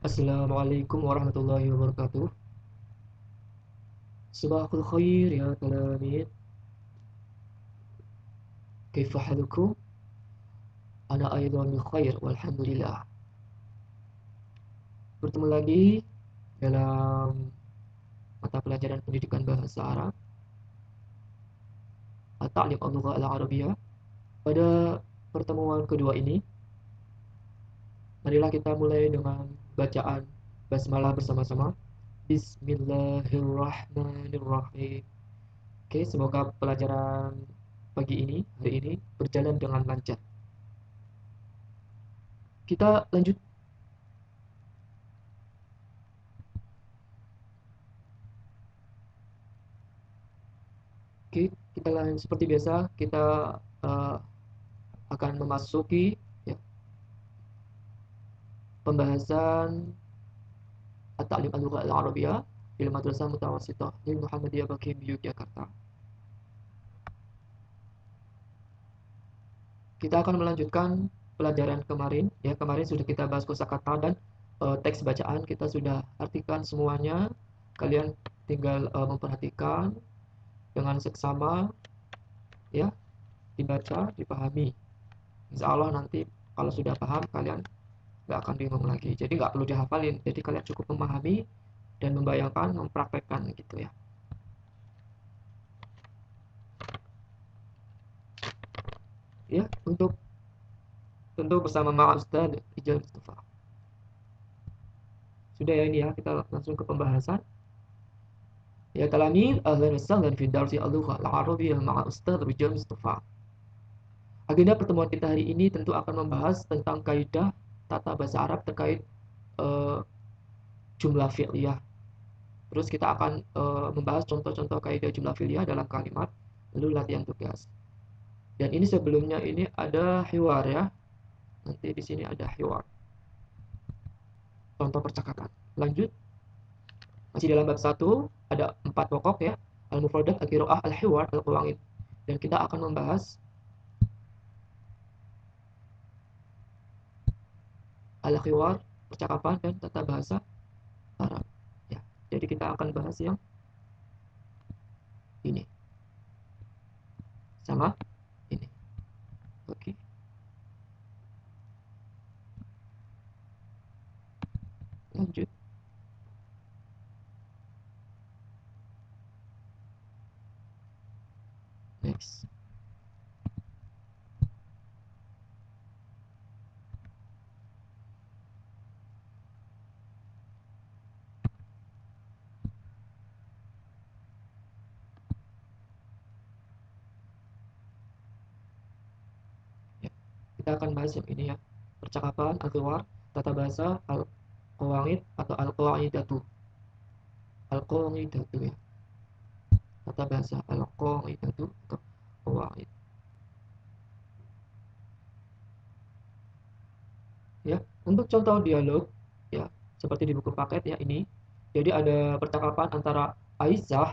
Assalamualaikum warahmatullahi wabarakatuh. Sabahul khair ya talamid. Kaifa halukum? Ana aidan bil khair walhamdulillah. Bertemu lagi dalam mata pelajaran pendidikan bahasa Arab At-Ta'lim Al-Lugha Al-Arabiyyah. Pada pertemuan kedua ini, marilah kita mulai dengan bacaan basmalah bersama-sama. Bismillahirrahmanirrahim. Oke, semoga pelajaran pagi ini, hari ini berjalan dengan lancar. Kita lanjut. Oke, kita lain seperti biasa kita uh, akan memasuki ya, pembahasan At-Ta'lim Al-Lugha Al-Arabiyyah di Madrasah Mutawassithah di Muhammadiyah Bakim Yogyakarta. Kita akan melanjutkan pelajaran kemarin ya. Kemarin sudah kita bahas kosakata dan teks bacaan kita sudah artikan semuanya. Kalian tinggal memperhatikan dengan seksama ya, dibaca, dipahami. Insya Allah nanti kalau sudah paham kalian nggak akan bingung lagi. Jadi nggak perlu dihafalin. Jadi kalian cukup memahami dan membayangkan, mempraktekkan gitu ya. Ya, untuk tentu bersama Ma'a Ustaz Ijal Mustafa. Sudah ya ini ya, kita langsung ke pembahasan. Ya talamil, ahlan wa sahlan fi darsi al-lugha al-arabiyyah ma'a Ustaz Ijal Mustafa. Agenda pertemuan kita hari ini tentu akan membahas tentang kaidah tata bahasa Arab terkait uh, jumlah fi'liyah. Terus kita akan membahas contoh-contoh kaidah jumlah fi'liyah dalam kalimat, lalu latihan tugas. Dan ini sebelumnya ini ada hiwar ya. Nanti di sini ada hiwar. Contoh percakapan. Lanjut. Masih dalam bab 1 ada 4 pokok ya. Al-mufradat, al-qiraah, al-hiwar, al-qawaid. Dan kita akan membahas al-hiwar, percakapan dan tata bahasa Arab. Ya. Jadi kita akan bahas yang ini. Sama ini. Oke. Lanjut. Next. Ya. Kita akan bahas yang ini ya. Percakapan, al-hiwar, tata bahasa, al-qawaid atau al-qawaidatu. Al-qawaidatu ya. Tata bahasa al-qawaidatu atau qawaid. Ya, untuk contoh dialog ya seperti di buku paket ya ini. Jadi ada percakapan antara Aisyah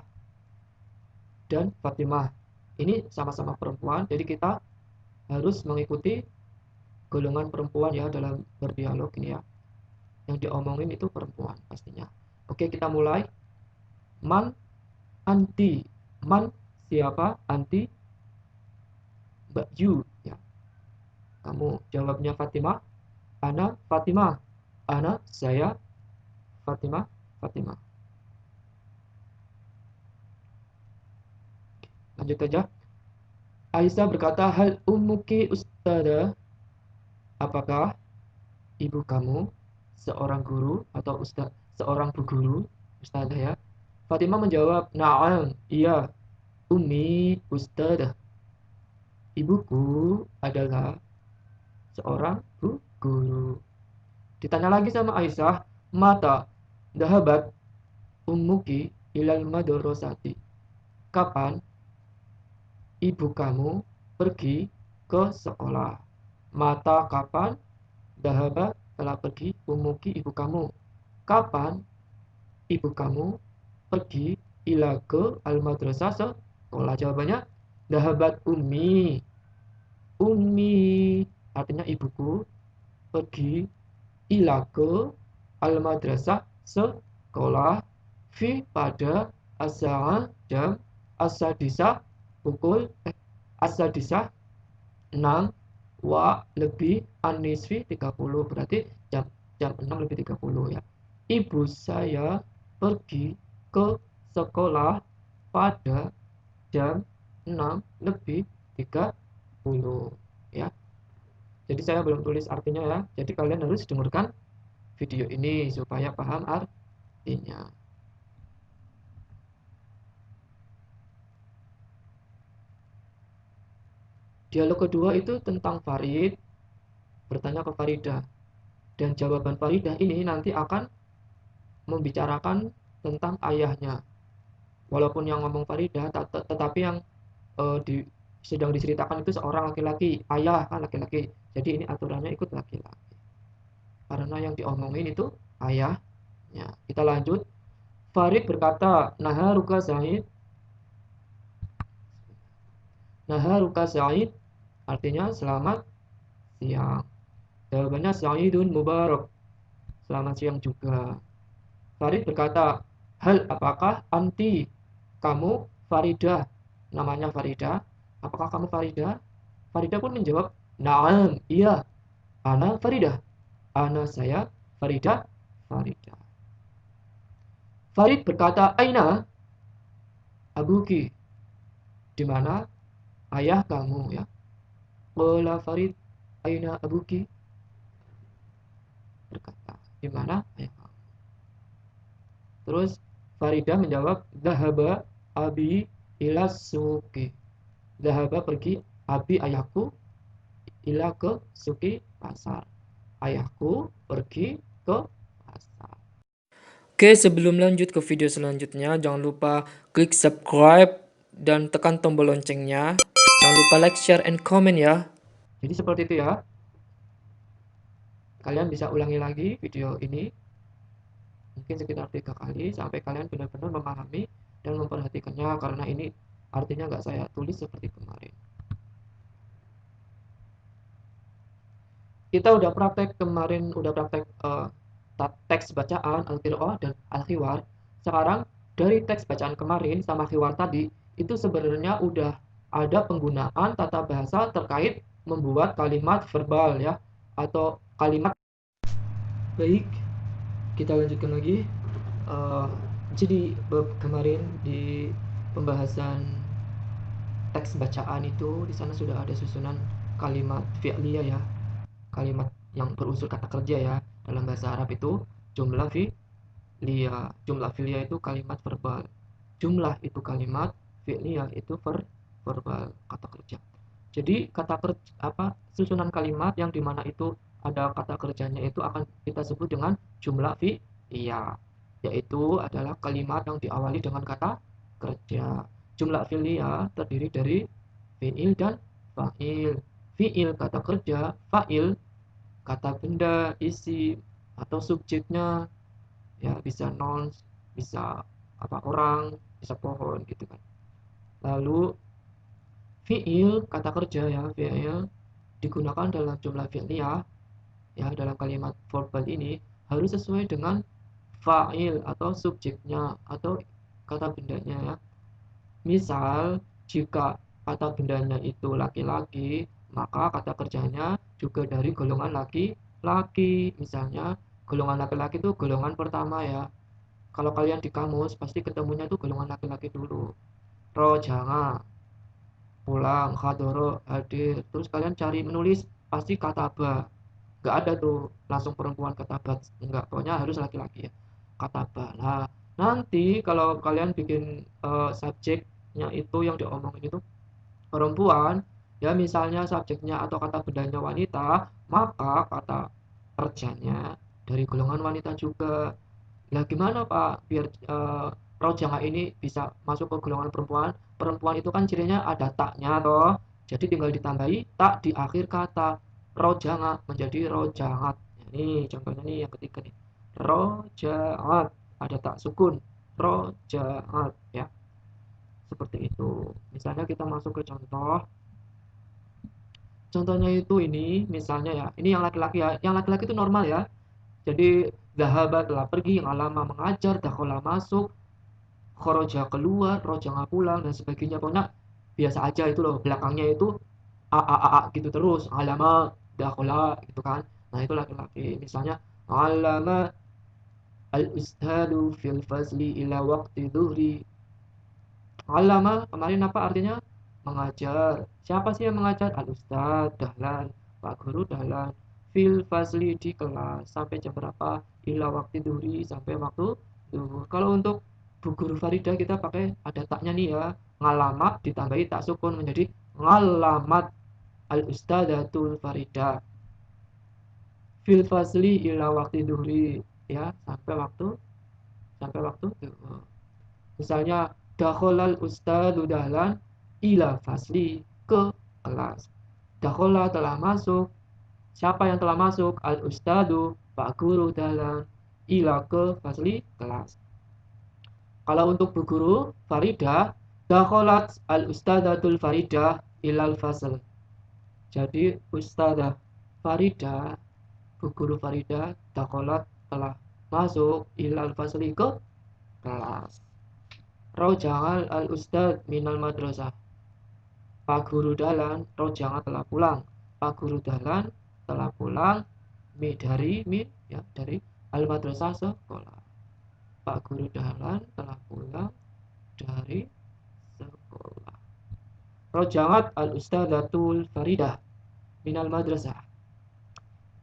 dan Fatimah. Ini sama-sama perempuan, jadi kita harus mengikuti golongan perempuan ya dalam berdialog ini ya. Yang diomongin itu perempuan pastinya. Oke, kita mulai. Man, anti. Man siapa? Anti, you ya. Kamu jawabnya Fatimah. Ana Fatimah. Ana saya Fatimah. Fatimah. Lanjut aja. Aisyah berkata, hal ummuki ustada? Apakah ibu kamu seorang guru atau seorang bu guru, ustadzah ya? Fatimah menjawab, na'am, iya, ummi ustadzah. Ibuku adalah seorang bu guru. Ditanya lagi sama Aisyah, mata dahabat ummuki ilal madrasati? Kapan ibu kamu pergi ke sekolah? Mata kapan? Dahabat telah pergi, umuki ibu kamu. Kapan ibu kamu pergi ila ke al-madrasah sekolah? Jawabannya dahabat ummi. Ummi artinya ibuku pergi ila ke al-madrasah sekolah, fi pada, as-sa'ah jam, as-sadisah pukul as-sadisah 6, wa lebih, an-nisfi 30, berarti jam jam 6 lebih 30 ya. Ibu saya pergi ke sekolah pada jam 6 lebih 30 ya. Jadi saya belum tulis artinya ya. Jadi kalian harus dengarkan video ini supaya paham artinya. Dialog kedua itu tentang Farid bertanya ke Faridah, dan jawaban Faridah ini nanti akan membicarakan tentang ayahnya. Walaupun yang ngomong Faridah, tetapi yang sedang diceritakan itu seorang laki-laki, ayah kan laki-laki. Jadi ini aturannya ikut laki-laki. Karena yang diomongin itu ayahnya. Kita lanjut. Farid berkata, Naharuka Zaid. Naharuka Zaid artinya selamat siang. Jawabannya Sa'idun Mubarak. Selamat siang juga. Farid berkata, hal apakah anti kamu Faridah? Namanya Faridah. Apakah kamu Faridah? Faridah pun menjawab, Naam, iya. Ana Faridah. Ana saya Faridah. Faridah. Farid berkata, Aina abuki. Di mana ayah kamu ya? Qala Farid, Aina abuki. Berkata, di mana ayah kamu? Terus Faridah menjawab, Zahaba abi ila suki. Zahaba pergi, abi ayahku, ila ke suki pasar. Ayahku pergi ke pasar. Oke, sebelum lanjut ke video selanjutnya, jangan lupa klik subscribe dan tekan tombol loncengnya. Jangan lupa like, share, and comment ya. Jadi seperti itu ya. Kalian bisa ulangi lagi video ini. Mungkin sekitar 3 kali sampai kalian benar-benar memahami dan memperhatikannya, karena ini artinya nggak saya tulis seperti kemarin. Kita udah praktek kemarin, udah praktek teks bacaan al-qiraah dan al-khiwar. Sekarang dari teks bacaan kemarin sama khiwar tadi itu sebenarnya udah ada penggunaan tata bahasa terkait membuat kalimat verbal ya, atau kalimat. Baik, kita lanjutkan lagi. Jadi kemarin di pembahasan teks bacaan itu di sana sudah ada susunan kalimat fi'liyah ya, kalimat yang berunsur kata kerja ya. Dalam bahasa Arab itu jumlah fi'liyah. Jumlah fi'liyah itu kalimat verbal. Jumlah itu kalimat, fi'liyah itu verbal, kata kerja. Jadi kata kerja susunan kalimat yang dimana itu ada kata kerjanya itu akan kita sebut dengan jumlah fi'liyah, yaitu adalah kalimat yang diawali dengan kata kerja. Jumlah fi'liyah terdiri dari fi'il dan fa'il. Fi'il kata kerja, fa'il kata benda, isi atau subjeknya ya, bisa nouns, bisa orang, bisa pohon gitu kan. Lalu fi'il kata kerja ya, fi'il digunakan dalam jumlah fi'liyah ya, dalam kalimat verbal ini harus sesuai dengan fa'il atau subjeknya atau kata bendanya ya. Misal jika kata bendanya itu laki-laki, maka kata kerjanya juga dari golongan laki-laki. Misalnya golongan laki-laki itu golongan pertama ya. Kalau kalian di kamus pasti ketemunya itu golongan laki-laki dulu. Rojanga, pulang, hadoro, hadir. Terus kalian cari menulis pasti kataba. Nggak ada tuh langsung perempuan katabat. Enggak, pokoknya harus laki-laki ya. Kataba. Nah, nanti kalau kalian bikin subjeknya itu yang diomongin itu perempuan, ya misalnya subjeknya atau kata bendanya wanita, maka kata kerjanya dari golongan wanita juga. Nah, gimana Pak biar rojanga ini bisa masuk ke golongan perempuan? Perempuan itu kan cirinya ada taknya toh. Jadi tinggal ditambahi tak di akhir kata. Rojanga menjadi rojangat. Ini contohnya nih yang ketiga nih. Rojangat, ada tak sukun. Rojangat ya. Seperti itu. Misalnya kita masuk ke contoh. Contohnya itu ini misalnya ya. Ini yang laki-laki ya. Yang laki-laki itu normal ya. Jadi Dhahaba telah pergi, alama mengajar, dakhala masuk, kharaja keluar, roja pulang dan sebagainya. Pokoknya biasa aja itu loh. Belakangnya itu a gitu terus. Alama, dakhala gitu kan. Nah, itu laki-laki. Misalnya alama al-ustadu fil fazli ila waqti dhuhri. Alama kemarin apa artinya? Mengajar. Siapa sih yang mengajar? Al-ustad, dahlan, Pak Guru dahlan. Fil fazli di kelas sampai jam berapa? Ila waqti dhuhri sampai waktu duhur. Kalau untuk Bu Guru Farida kita pakai ada taknya nih ya. Ngalamat ditambahi tak sukun menjadi ngalamat al-ustadatul Farida. Fil fazli ila waqti dhuhri ya sampai waktu duhur. Misalnya dakhalal ustadu dahlan ila fasli ke kelas. Dakhala telah masuk. Siapa yang telah masuk? Al ustadu, Pak Guru dahlan ila ke fasli kelas. Kalau untuk Bu Guru Faridah, dakhalat al ustadatul Faridah ilal fasl. Jadi Ustadzah Faridah, Bu Guru Faridah, dakhalat telah masuk ilal fasli ke kelas. Roja'al al-ustad minal madrasah. Pak Guru Dahlan, Roja'al telah pulang. Pak Guru Dahlan telah pulang dari al-madrasah sekolah. Pak Guru Dahlan telah pulang dari sekolah. Roja'at al-ustadatul Faridah minal madrasah.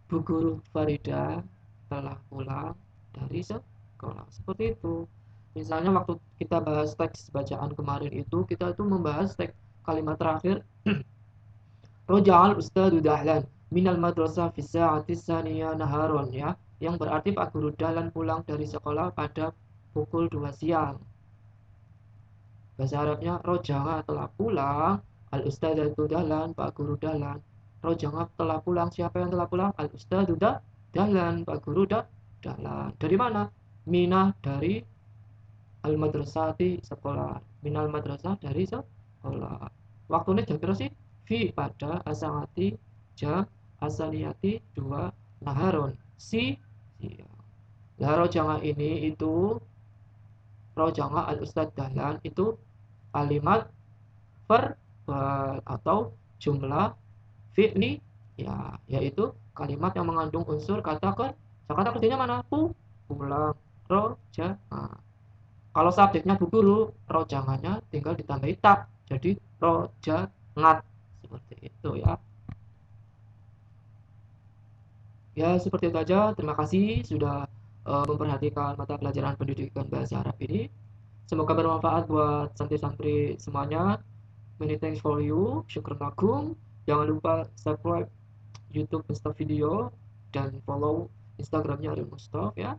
Bu Guru Faridah telah pulang dari sekolah. Seperti itu. Misalnya waktu kita bahas teks bacaan kemarin itu, kita itu membahas teks kalimat terakhir. Roja'al ustadu dahlan minal madrasah fi sa'ati tsaniyah naharon ya, yang berarti Pak Guru Dahlan pulang dari sekolah pada pukul 2 siang. Bahasa Arabnya roja'a telah pulang, al ustadu dahlan Pak Guru Dahlan. Roja'a telah pulang, siapa yang telah pulang? Al ustadu dahlan Pak Guru Dahlan. Dari mana? Minah dari al madrasati sekolah, minal madrasah dari sekolah. Waktunya jam berapa sih? Fi pada asangati jam asaniyati 2 naharon siang. Lah rojanga ini itu rojanga al ustad dahlan itu kalimat verbal atau jumlah fi'li ya, yaitu kalimat yang mengandung unsur kata kerjanya mana? Pulang. Roja'a. Kalau subjeknya Bu Guru, rojangannya tinggal ditambahi tak, jadi rojangat. Seperti itu ya. Ya, seperti itu aja. Terima kasih sudah memperhatikan mata pelajaran pendidikan bahasa Arab ini. Semoga bermanfaat buat santri-santri semuanya. Many thanks for you. Syukur lakum. Jangan lupa subscribe YouTube Mustaf Video dan follow Instagramnya Arif Mustaf ya.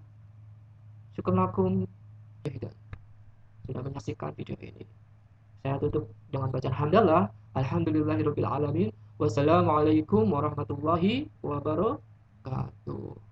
Syukur lakum. Sudah menyaksikan video ini. Saya tutup dengan bacaan hamdalah. Alhamdulillahirabbil alamin. Wassalamualaikum warahmatullahi wabarakatuh.